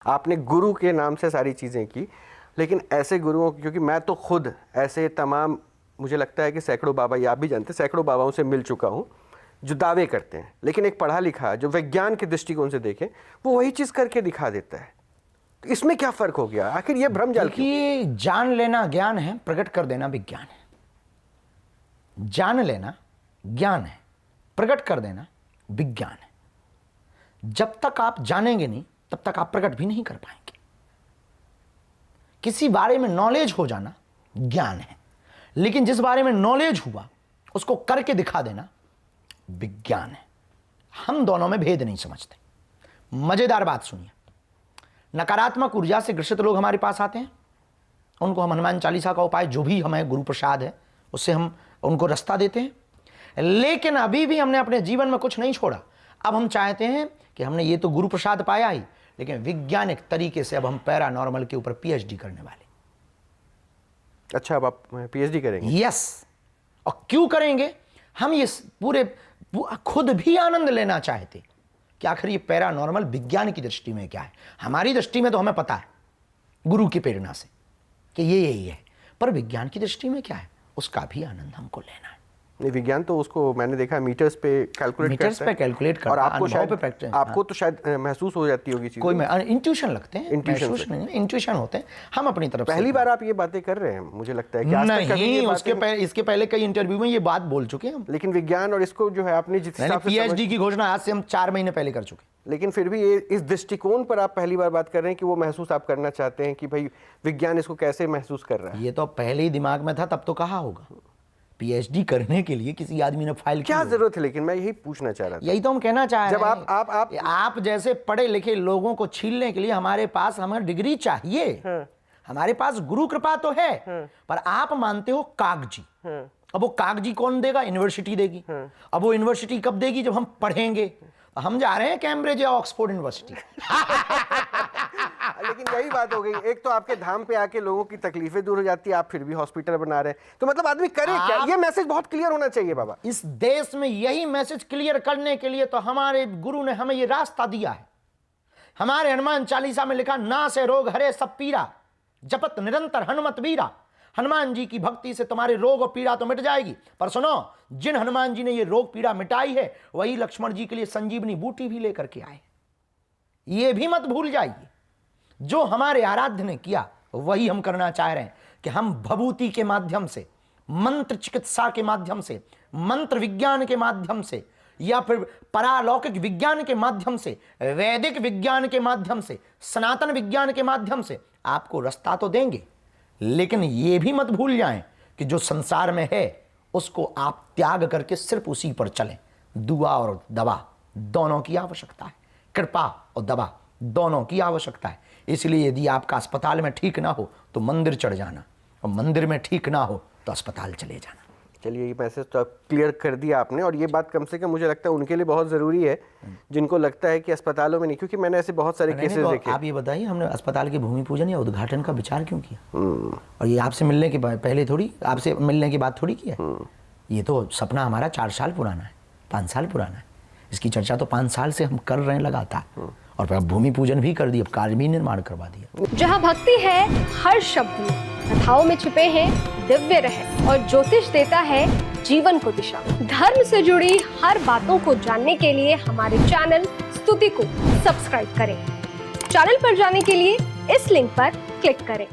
आपने गुरु के नाम से सारी चीज़ें की, लेकिन ऐसे गुरुओं, क्योंकि मैं तो खुद ऐसे तमाम, मुझे लगता है कि सैकड़ों बाबा, ये आप भी जानते हैं, सैकड़ों बाबाओं से मिल चुका हूँ जो दावे करते हैं, लेकिन एक पढ़ा लिखा जो विज्ञान के दृष्टिकोण से देखे वो वही चीज़ करके दिखा देता है। तो इसमें क्या फ़र्क हो गया? आखिर ये भ्रमजाल क्यों? देखिए, जान लेना ज्ञान है, प्रकट कर देना विज्ञान है। जान लेना ज्ञान है, प्रकट कर देना विज्ञान है। जब तक आप जानेंगे नहीं तब तक आप प्रकट भी नहीं कर पाएंगे। किसी बारे में नॉलेज हो जाना ज्ञान है, लेकिन जिस बारे में नॉलेज हुआ उसको करके दिखा देना विज्ञान है। हम दोनों में भेद नहीं समझते। मजेदार बात सुनिए, नकारात्मक ऊर्जा से ग्रसित लोग हमारे पास आते हैं, उनको हम हनुमान चालीसा का उपाय, जो भी हमें गुरु प्रसाद है उससे हम उनको रास्ता देते हैं। लेकिन अभी भी हमने अपने जीवन में कुछ नहीं छोड़ा। अब हम चाहते हैं कि हमने ये तो गुरु प्रसाद पाया ही, लेकिन वैज्ञानिक तरीके से अब हम पैरानॉर्मल के ऊपर पीएचडी करने वाले। अच्छा, अब आप पीएचडी करेंगे? यस। और क्यों करेंगे? हम ये पूरे खुद भी आनंद लेना चाहते कि आखिर ये पैरानॉर्मल विज्ञान की दृष्टि में क्या है। हमारी दृष्टि में तो हमें पता है गुरु की प्रेरणा से कि ये यही है, पर विज्ञान की दृष्टि में क्या है उसका भी आनंद हमको लेना है। नहीं, विज्ञान तो उसको मैंने देखा मीटर्स पे कैलकुलेट करता है, और आपको शायद आपको तो शायद महसूस हो जाती होगी चीज़। कोई इंट्यूशन लगते हैं, महसूस नहीं, इंट्यूशन होते हैं। हम अपनी तरफ पहली बार आप ये बातें कर रहे हैं, मुझे लगता है कि आज तक कभी नहीं, इसके पहले कई इंटरव्यू में ये बात बोल चुके हैं हम। लेकिन विज्ञान और इसको जो है आपने जिस हिसाब से पीएचडी की घोषणा आज से हम 4 महीने पहले कर चुके, लेकिन फिर भी ये इस दृष्टिकोण पर आप पहली बार बात कर रहे हैं कि वो महसूस आप करना चाहते हैं कि भाई विज्ञान इसको कैसे महसूस कर रहा है। ये तो पहले ही दिमाग में था, तब तो कहा होगा। पीएचडी करने के लिए किसी आदमी ने फाइल क्या जरूरत है? लेकिन मैं यही पूछना चाह रहा था। यही तो हम कहना चाह रहे हैं। जब आप जैसे पढ़े लिखे लोगों को छीलने के लिए हमारे पास हमें डिग्री चाहिए। हमारे पास गुरु कृपा तो है, पर आप मानते हो कागजी। अब वो कागजी कौन देगा? यूनिवर्सिटी देगी। अब वो यूनिवर्सिटी कब देगी? जब हम पढ़ेंगे। हम जा रहे हैं कैम्ब्रिज या ऑक्सफोर्ड यूनिवर्सिटी। लेकिन यही बात हो गई, एक तो आपके धाम पे आके लोगों की तकलीफें दूर हो जाती है, आप फिर भी हॉस्पिटल बना रहे हैं, तो मतलब आदमी करे क्या? ये मैसेज बहुत क्लियर होना चाहिए बाबा। इस देश में यही मैसेज क्लियर करने के लिए तो हमारे गुरु ने हमें ये रास्ता दिया है। हमारे हनुमान चालीसा में लिखा, ना से रोग हरे सब पीरा, जपत निरंतर हनुमत वीरा। हनुमान जी की भक्ति से तुम्हारे रोग और पीड़ा तो मिट जाएगी, पर सुनो, जिन हनुमान जी ने ये रोग पीड़ा मिटाई है वही लक्ष्मण जी के लिए संजीवनी बूटी भी लेकर के आए। ये भी मत भूल जाइए, जो हमारे आराध्य ने किया वही हम करना चाह रहे हैं कि हम भभूति के माध्यम से, मंत्र चिकित्सा के माध्यम से, मंत्र विज्ञान के माध्यम से, या फिर परालौकिक विज्ञान के माध्यम से, वैदिक विज्ञान के माध्यम से, सनातन विज्ञान के माध्यम से आपको रास्ता तो देंगे, लेकिन ये भी मत भूल जाएं कि जो संसार में है उसको आप त्याग करके सिर्फ उसी पर चलें। दुआ और दवा दोनों की आवश्यकता है, कृपा और दवा दोनों की आवश्यकता है। इसलिए यदि आपका अस्पताल में ठीक ना हो तो मंदिर चढ़ जाना, और मंदिर में ठीक ना हो तो अस्पताल चले जाना। चलिए, ये मैसेज तो आप क्लियर कर दिया आपने, और ये बात कम से कम मुझे लगता है उनके लिए बहुत ज़रूरी है जिनको लगता है कि अस्पतालों में नहीं, क्योंकि मैंने ऐसे बहुत सारे केसेस देखे। आप ये बताइए, हमने अस्पताल के भूमि पूजन या उद्घाटन का विचार क्यों किया? और ये आपसे मिलने के पहले थोड़ी, आपसे मिलने के बाद थोड़ी किया। ये तो सपना हमारा 4 साल पुराना है, 5 साल पुराना है। इसकी चर्चा तो 5 साल से हम कर रहे हैं लगातार, और फिर भूमि पूजन भी कर दिया, कार्य भी निर्माण करवा दिया। जहाँ भक्ति है हर शब्द में, कथाओं में छुपे हैं दिव्य रहस्य, और ज्योतिष देता है जीवन को दिशा। धर्म से जुड़ी हर बातों को जानने के लिए हमारे चैनल स्तुति को सब्सक्राइब करें। चैनल पर जाने के लिए इस लिंक पर क्लिक करें।